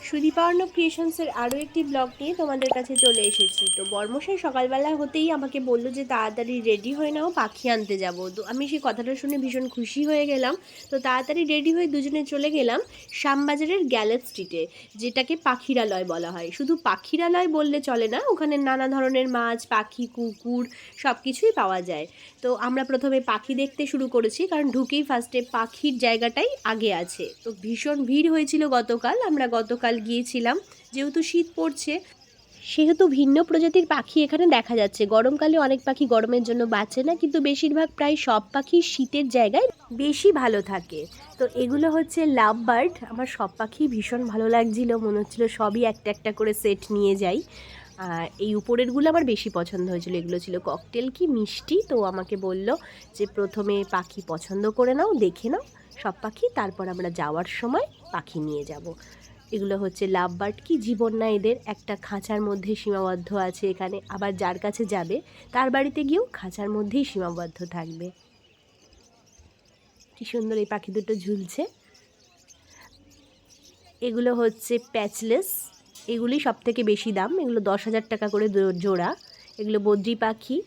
সুদীপা অর্ণব ক্রিয়েশনসের আরও একটি ব্লগ নিয়ে তোমাদের কাছে চলে এসেছি। তো বর্মশাই সকালবেলা হতেই আমাকে বললো যে তাড়াতাড়ি রেডি হয়ে নাও, পাখি আনতে যাব। তো আমি সেই কথাটা শুনে ভীষণ খুশি হয়ে গেলাম। তো তাড়াতাড়ি রেডি হয়ে দুজনে চলে গেলাম শ্যামবাজারের গ্যালেপ স্ট্রিটে, যেটাকে পাখিরালয় বলা হয়। শুধু পাখিরালয় বললে চলে না, ওখানে নানা ধরনের মাছ, পাখি, কুকুর সব কিছুই পাওয়া যায়। তো আমরা প্রথমে পাখি দেখতে শুরু করেছি, কারণ ঢুকেই ফার্স্টে পাখির জায়গাটাই আগে আছে। তো ভীষণ ভিড় হয়েছিল গতকাল, আমরা গতকাল গিয়েছিলাম। যেহেতু শীত পড়ছে সেহেতু ভিন্ন প্রজাতির পাখি এখানে দেখা যাচ্ছে। গরমকালে অনেক পাখি গরমের জন্য বাঁচে না, কিন্তু বেশিরভাগ প্রায় সব পাখি শীতের জায়গায় বেশি ভালো থাকে। তো এগুলো হচ্ছে লাভ বার্ড। আমার সব পাখি ভীষণ ভালো লাগছিল, মনে হচ্ছিল সবই একটা একটা করে সেট নিয়ে যাই। আর এই উপরেরগুলো আমার বেশি পছন্দ হয়েছিল, এগুলো ছিল ককটেল কি মিষ্টি। তো আমাকে বলল যে প্রথমে পাখি পছন্দ করে নাও, দেখে নাও সব পাখি, তারপর আমরা যাওয়ার সময় পাখি নিয়ে যাব। এগুলো হচ্ছে লাভ বার্ড। কি জীবন না এদের, একটা খাঁচার মধ্যে সীমাবদ্ধ আছে এখানে, আবার যার কাছে যাবে তার বাড়িতে গিয়েও খাঁচার মধ্যেই সীমাবদ্ধ থাকবে। কি সুন্দর এই পাখি দুটো ঝুলছে। এগুলো হচ্ছে প্যাচলেস, এগুলি সব থেকে বেশি দাম, এগুলো 10,000 টাকা করে জোড়া। এগুলো বদ্রি পাখি,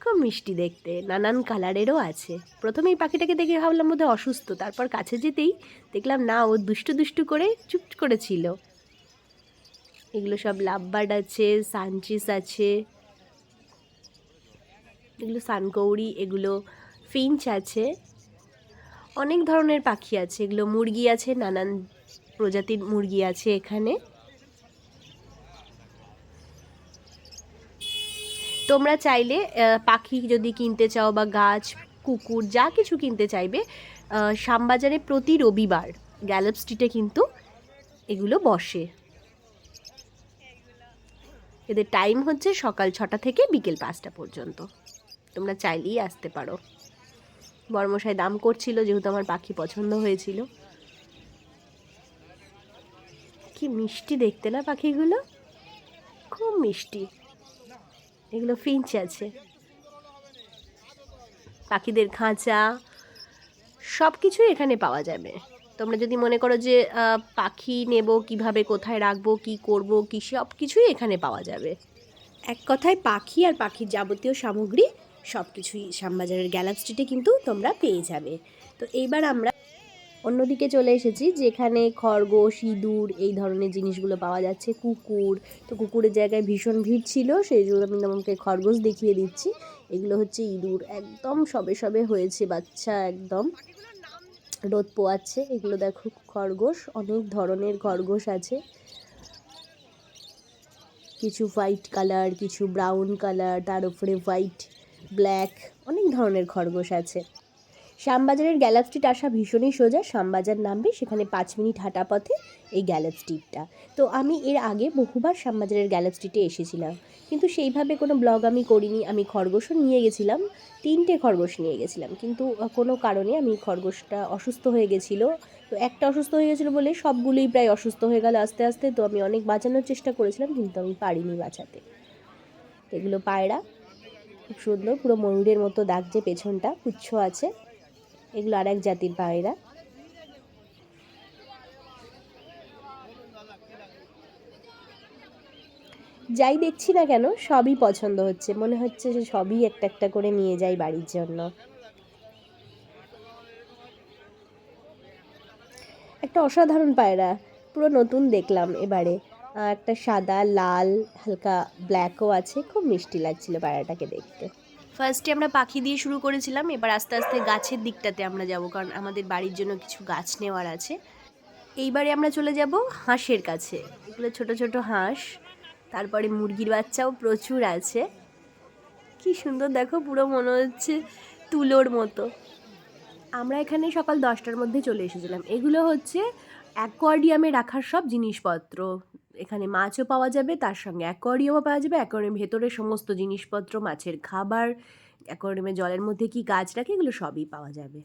খুব মিষ্টি দেখতে, নানান কালারেরও আছে। প্রথমে এই পাখিটাকে দেখে ভাবলাম বোধহয় অসুস্থ, তারপর কাছে যেতেই দেখলাম না, ও দুষ্টু দুষ্টু করে চুপ করেছিল। এগুলো সব লাভ বার্ড আছে, সানচিস আছে, এগুলো সানকৌড়ি, এগুলো ফিঞ্চ আছে, অনেক ধরনের পাখি আছে। এগুলো মুরগি আছে, নানান প্রজাতির মুরগি আছে এখানে। তোমরা চাইলে পাখি যদি কিনতে চাও বা গাছ, কুকুর যা কিছু কিনতে চাইবে, শ্যামবাজারে প্রতি রবিবার গ্যালেপ স্ট্রিটে কিন্তু এগুলো বসে। এদের টাইম হচ্ছে সকাল 6টা থেকে বিকেল 5টা পর্যন্ত। তোমরা চাইলেই আসতে পারো। বর্মশাই দাম করছিল, যেহেতু আমার পাখি পছন্দ হয়েছিল। কি মিষ্টি দেখতে না পাখিগুলো, খুব মিষ্টি। এগুলো ফিঞ্চ আছে। পাখিদের খাঁচা সব কিছুই এখানে পাওয়া যাবে। তোমরা যদি মনে করো যে পাখি নেব, কিভাবে, কোথায় রাখবো, কি করব, কি সব কিছুই এখানে পাওয়া যাবে। এক কথায় পাখি আর পাখির যাবতীয় সামগ্রী সব কিছুই শ্যামবাজারের গ্যালাপ স্ট্রিটে কিন্তু তোমরা পেয়ে যাবে। তো এইবার আমরা অন্যদিকে চলে এসেছি, যেখানে খরগোশ, ইঁদুর এই ধরনের জিনিসগুলো পাওয়া যাচ্ছে, কুকুর। তো কুকুরের জায়গায় ভীষণ ভিড় ছিল, সেই জন্য আমি তোমাকে খরগোশ দেখিয়ে দিচ্ছি। এগুলো হচ্ছে ইঁদুর, একদম সবে সবে হয়েছে বাচ্চা, একদম রোদ পোয়াচ্ছে। এগুলো দেখো খরগোশ, অনেক ধরনের খরগোশ আছে, কিছু হোয়াইট কালার, কিছু ব্রাউন কালার, তার উপরে হোয়াইট, ব্ল্যাক, অনেক ধরনের খরগোশ আছে। শ্যামবাজারের গ্যালাপ স্ট্রিট আসা ভীষণই সোজা। শ্যামবাজার নামবে, সেখানে 5 মিনিট হাঁটা পথে এই গ্যালাপ স্ট্রিটটা। তো আমি এর আগে বহুবার শ্যামবাজারের গ্যালাপ স্ট্রিটে এসেছিলাম, কিন্তু সেইভাবে কোনো ব্লগ আমি করিনি। আমি খরগোশও নিয়ে গেছিলাম, 3টে খরগোশ নিয়ে গেছিলাম, কিন্তু কোনো কারণে আমি খরগোশটা অসুস্থ হয়ে গেছিলো। তো একটা অসুস্থ হয়ে গেছিলো বলে সবগুলোই প্রায় অসুস্থ হয়ে গেল আস্তে আস্তে। তো আমি অনেক বাঁচানোর চেষ্টা করেছিলাম, কিন্তু আমি পারিনি বাঁচাতে। এগুলো পায়রা, খুব সুন্দর, পুরো ময়ূরের মতো ডাকছে, পেছনটা পুচ্ছ আছে। এগুলো আর এক জাতির পায়রা। যাই দেখছি না কেন সবই পছন্দ হচ্ছে, মনে হচ্ছে যে সবই একটা একটা করে নিয়ে যাই বাড়ির জন্য। একটা অসাধারণ পায়রা, পুরো নতুন দেখলাম এবারে। একটা সাদা, লাল, হালকা ব্ল্যাকও আছে, খুব মিষ্টি লাগছিল পায়রাটাকে দেখতে। ফার্স্টে আমরা পাখি দিয়ে শুরু করেছিলাম, এবার আস্তে আস্তে গাছের দিকটাতে আমরা যাব, কারণ আমাদের বাড়ির জন্য কিছু গাছ নেওয়ার আছে। এইবারে আমরা চলে যাব হাঁসের কাছে। এগুলো ছোট ছোট হাঁস, তারপরে মুরগির বাচ্চাও প্রচুর আছে। কি সুন্দর দেখো, পুরো মনে হচ্ছে তুলোর মতো। আমরা এখানে সকাল 10টার মধ্যে চলে এসেছিলাম। এগুলো হচ্ছে অ্যাকোয়ারিয়ামে রাখার সব জিনিসপত্র। এখানে মাছও পাওয়া যাবে, তার সঙ্গে অ্যাকোয়ারিয়ামও পাওয়া যাবে। অ্যাকোয়ারিয়ামের ভেতরে সমস্ত জিনিসপত্র, মাছের খাবার, অ্যাকোয়ারিয়ামে জলের মধ্যে কি গাছ রাখে, এগুলো সবই পাওয়া যাবে।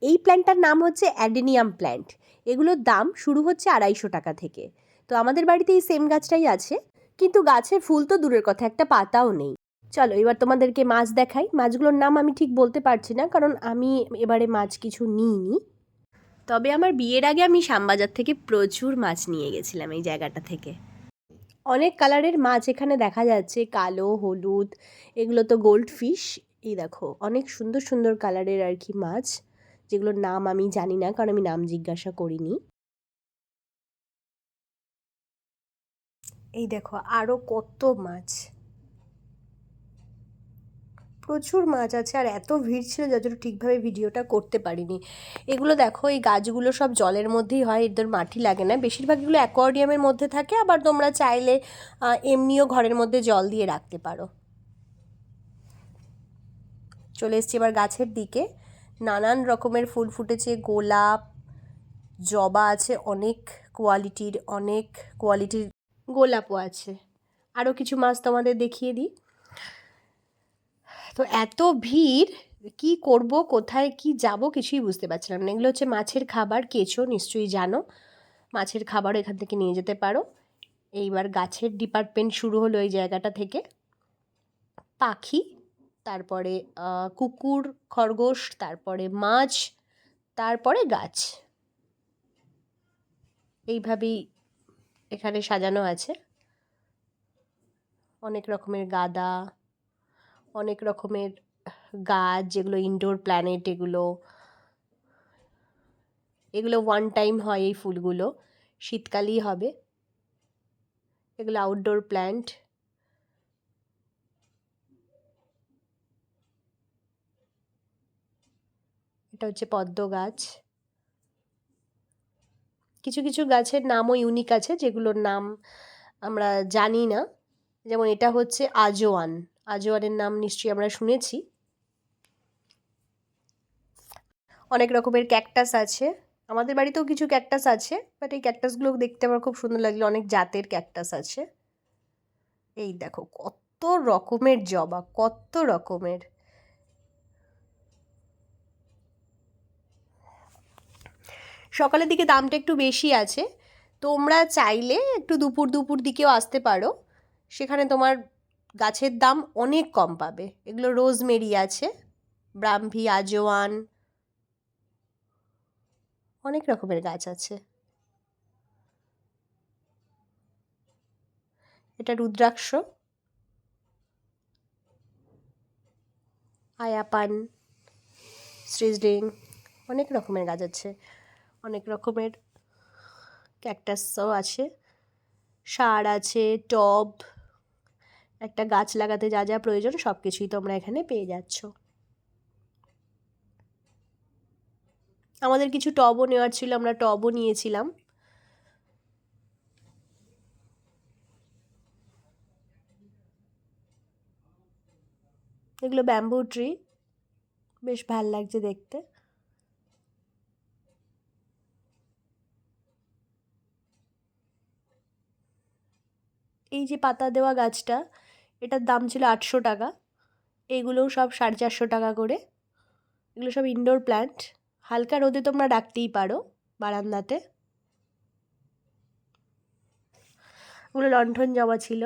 এই প্ল্যান্টটার নাম হচ্ছে অ্যাডেনিয়াম প্ল্যান্ট। এগুলোর দাম শুরু হচ্ছে 250 টাকা থেকে। তো আমাদের বাড়িতে এই সেম গাছটাই আছে, কিন্তু গাছে ফুল তো দূরের কথা, একটা পাতাও নেই। চলো এবার তোমাদেরকে মাছ দেখাই। মাছগুলোর নাম আমি ঠিক বলতে পারছি না, কারণ আমি এবারে মাছ কিছু নিইনি। তবে আমার বিয়ের আগে আমি শ্যামবাজার থেকে প্রচুর মাছ নিয়ে গেছিলাম এই জায়গাটা থেকে। অনেক কালারের মাছ এখানে দেখা যাচ্ছে, কালো, হলুদ, এগুলো তো গোল্ড ফিশ। এই দেখো অনেক সুন্দর সুন্দর কালারের আর কি মাছ, যেগুলোর নাম আমি জানি না, কারণ আমি নাম জিজ্ঞাসা করিনি। এই দেখো আরও কত মাছ, প্রচুর মাছ আছে। আর এত ভিড় ছিল যার জন্য ঠিকভাবে ভিডিওটা করতে পারিনি। এগুলো দেখো, এই গাছগুলো সব জলের মধ্যেই হয়, এদের মাটি লাগে না। বেশিরভাগ এগুলো অ্যাকোয়ারিয়ামের মধ্যে থাকে, আবার তোমরা চাইলে এমনিও ঘরের মধ্যে জল দিয়ে রাখতে পারো। চলে এসছি এবার গাছের দিকে। নানান রকমের ফুল ফুটেছে, গোলাপ, জবা আছে, অনেক কোয়ালিটির গোলাপও আছে। আরও কিছু মাছ তোমাদের দেখিয়ে দিই। তো এত ভিড়, কি করব, কোথায় কি যাব কিছুই বুঝতে পারছিলাম না। এগুলো হচ্ছে মাছের খাবার, কেঁচো, নিশ্চয়ই জানো। মাছের খাবারও এখান থেকে নিয়ে যেতে পারো। এইবার গাছের ডিপার্টমেন্ট শুরু হলো এই জায়গাটা থেকে। পাখি, তারপরে কুকুর, খরগোশ, তারপরে মাছ, তারপরে গাছ। এইভাবেই এখানে সাজানো আছে। অনেক রকমের গাদা, অনেক রকমের গাছ, যেগুলো ইনডোর প্ল্যানেট। এগুলো ওয়ান টাইম হয়, এই ফুলগুলো শীতকালেই হবে। এগুলো আউটডোর প্ল্যান্ট। এটা হচ্ছে পদ্ম গাছ। কিছু কিছু গাছের নামও ইউনিক আছে, যেগুলোর নাম আমরা জানি না। যেমন এটা হচ্ছে আজওয়ান, আজওয়ানের নাম নিশ্চয়ই আমরা শুনেছি। অনেক রকমের ক্যাকটাস আছে, আমাদের বাড়িতেও কিছু ক্যাকটাস আছে, বাট এই ক্যাকটাসগুলো দেখতে আমার খুব সুন্দর লাগলো। অনেক জাতের ক্যাকটাস আছে। এই দেখো কত রকমের জবা, কত রকমের। সকালের দিকে দামটা একটু বেশি আছে, তোমরা চাইলে একটু দুপুর দুপুর দিকেও আসতে পারো, সেখানে তোমার গাছের দাম অনেক কম পাবে। এগুলো রোজমেরি আছে, ব্রাহ্মী, আজওয়ান, অনেক রকমের গাছ আছে। এটা রুদ্রাক্ষ, আয়াপান, শ্রীজরিং, অনেক রকমের গাছ আছে। অনেক রকমের ক্যাকটাসও আছে, সার আছে, টব, একটা গাছ লাগাতে যা যা প্রয়োজন সব কিছুই তোমরা এখানে পেয়ে যাচ্ছ। আমাদের কিছু টবও নেওয়ার ছিল, আমরা টবও নিয়েছিলাম। এগুলো ব্যাম্বু ট্রি, বেশ ভাল লাগছে দেখতে। এই যে পাতা দেওয়া গাছটা, এটার দাম ছিল 800 টাকা। এইগুলোও সব 450 টাকা করে। এগুলো সব ইনডোর প্ল্যান্ট, হালকা রোদে তোমরা রাখতেই পারো বারান্দাতে। ওগুলো লণ্ঠন জবা ছিল।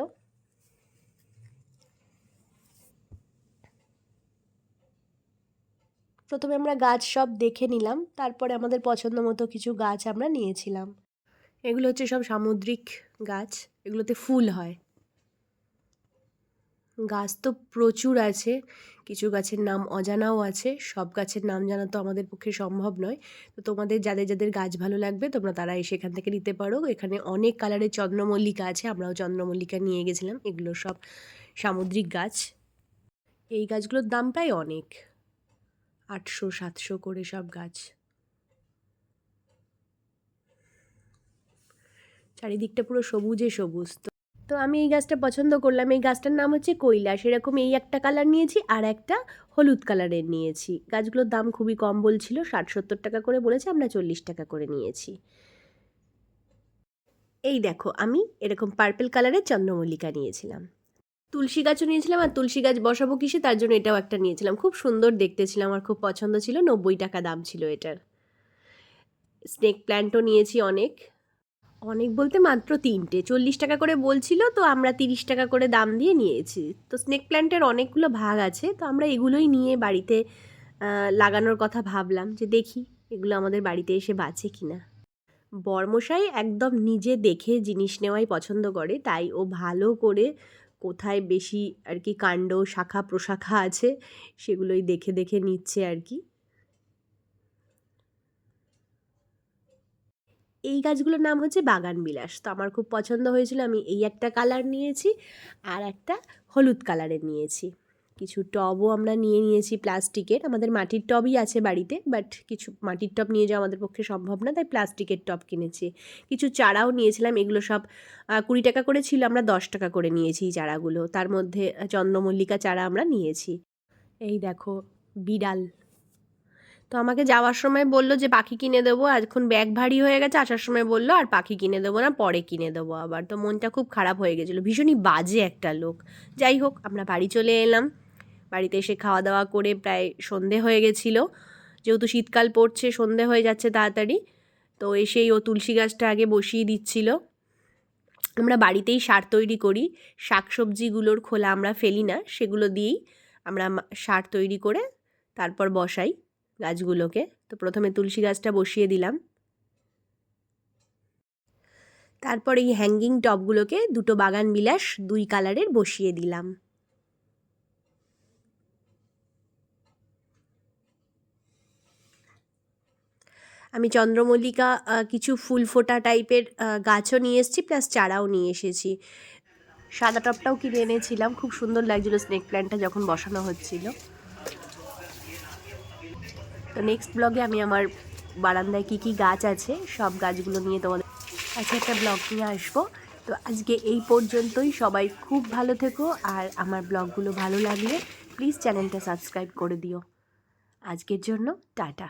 প্রথমে আমরা গাছ সব দেখে নিলাম, তারপরে আমাদের পছন্দ মতো কিছু গাছ আমরা নিয়েছিলাম। এগুলো হচ্ছে সব সামুদ্রিক গাছ, এগুলোতে ফুল হয়। গাছ তো প্রচুর আছে, কিছু গাছের নাম অজানাও আছে, সব গাছের নাম জানা তো আমাদের পক্ষে সম্ভব নয়। তো তোমাদের যাদের যাদের গাছ ভালো লাগবে তোমরা তারা এসে এখান থেকে নিতে পারো। এখানে অনেক কালারের চন্দ্রমল্লিকা আছে, আমরাও চন্দ্রমল্লিকা নিয়ে গেছিলাম। এগুলো সব সামুদ্রিক গাছ। এই গাছগুলোর দাম প্রায় অনেক, 800-700 করে সব গাছ। চারিদিকটা পুরো সবুজে সবুজ। তো আমি এই গাছটা পছন্দ করলাম। এই গাছটার নাম হচ্ছে কৈলাস। এরকম এই একটা কালার নিয়েছি, আর একটা হলুদ কালারের নিয়েছি। গাছগুলোর দাম খুবই কম বলছিল, 60-70 টাকা করে বলেছে, আমরা 40 টাকা করে নিয়েছি। এই দেখো আমি এরকম পার্পল কালারের চন্দ্রমল্লিকা নিয়েছিলাম। তুলসী গাছও নিয়েছিলাম, আর তুলসী গাছ বসাবো কিসে তার জন্য এটাও একটা নিয়েছিলাম। খুব সুন্দর দেখতে ছিল, আমার খুব পছন্দ ছিল। 90 টাকা দাম ছিল এটার। স্নেক প্ল্যান্টও নিয়েছি অনেক। অনেক বলতে মাত্র 3টে, 40 টাকা করে বলছিল, তো আমরা 30 টাকা করে দাম দিয়ে নিয়েছি। তো স্নেক প্ল্যান্টের অনেকগুলো ভাগ আছে, তো আমরা এগুলোই নিয়ে বাড়িতে লাগানোর কথা ভাবলাম, যে দেখি এগুলো আমাদের বাড়িতে এসে বাঁচে কি না। বরমশাই একদম নিজে দেখে জিনিস নেওয়াই পছন্দ করে, তাই ও ভালো করে কোথায় বেশি আর কি কাণ্ড শাখা প্রশাখা আছে সেগুলোই দেখে দেখে নিচ্ছে আর কি। এই গাছগুলোর নাম হচ্ছে বাগান বিলাস। তো আমার খুব পছন্দ হয়েছিল, আমি এই একটা কালার নিয়েছি আর একটা হলুদ কালারের নিয়েছি। কিছু টবও আমরা নিয়ে নিয়েছি প্লাস্টিকের, আমাদের মাটির টবই আছে বাড়িতে, বাট কিছু মাটির টব নিয়ে যাওয়া আমাদের পক্ষে সম্ভব না, তাই প্লাস্টিকের টব কিনেছি। কিছু চারাও নিয়েছিলাম, এগুলো সব 20 টাকা করে ছিল, আমরা 10 টাকা করে নিয়েছি এই চারাগুলো। তার মধ্যে চন্দ্রমল্লিকা চারা আমরা নিয়েছি। এই দেখো বিড়াল, তো আমাকে যাওয়ার সময় বলল যে পাখি কিনে দেবো, এখন ব্যাগ ভারী হয়ে গেছে, আসার সময় বললো আর পাখি কিনে দেবো না, পরে কিনে দেবো আবার। তো মনটা খুব খারাপ হয়ে গেছিলো, ভীষণই বাজে একটা লোক। যাই হোক, আমরা বাড়ি চলে এলাম। বাড়িতে এসে খাওয়া দাওয়া করে প্রায় সন্ধে হয়ে গেছিলো, যেহেতু শীতকাল পড়ছে সন্ধে হয়ে যাচ্ছে তাড়াতাড়ি। তো এসেই ও তুলসী গাছটা আগে বসিয়ে দিচ্ছিল। আমরা বাড়িতেই সার তৈরি করি, শাকসবজিগুলোর খোলা আমরা ফেলি না, সেগুলো দিয়েই আমরা সার তৈরি করে তারপর বসাই গাছগুলোকে। তো প্রথমে তুলসী গাছটা বসিয়ে দিলাম, তারপর এই হ্যাঙ্গিং টবগুলোকে 2টো বাগান বিলাস 2 কালারের বসিয়ে দিলাম। আমি চন্দ্রমল্লিকা কিছু ফুল ফোটা টাইপের গাছও নিয়ে এসেছি, প্লাস চারাও নিয়ে এসেছি। সাদা টবটাও কিনে এনেছিলাম, খুব সুন্দর লাগছিলো স্নেক প্ল্যান্টটা যখন বসানো হচ্ছিল। তো নেক্সট ব্লগে আমি আমার বারান্দায় কী কী গাছ আছে সব গাছগুলো নিয়ে তোমাদের কাছে একটা ব্লগ নিয়ে আসবো। তো আজকে এই পর্যন্তই, সবাই খুব ভালো থেকো, আর আমার ব্লগগুলো ভালো লাগলে প্লিজ চ্যানেলটা সাবস্ক্রাইব করে দিও। আজকের জন্য টাটা।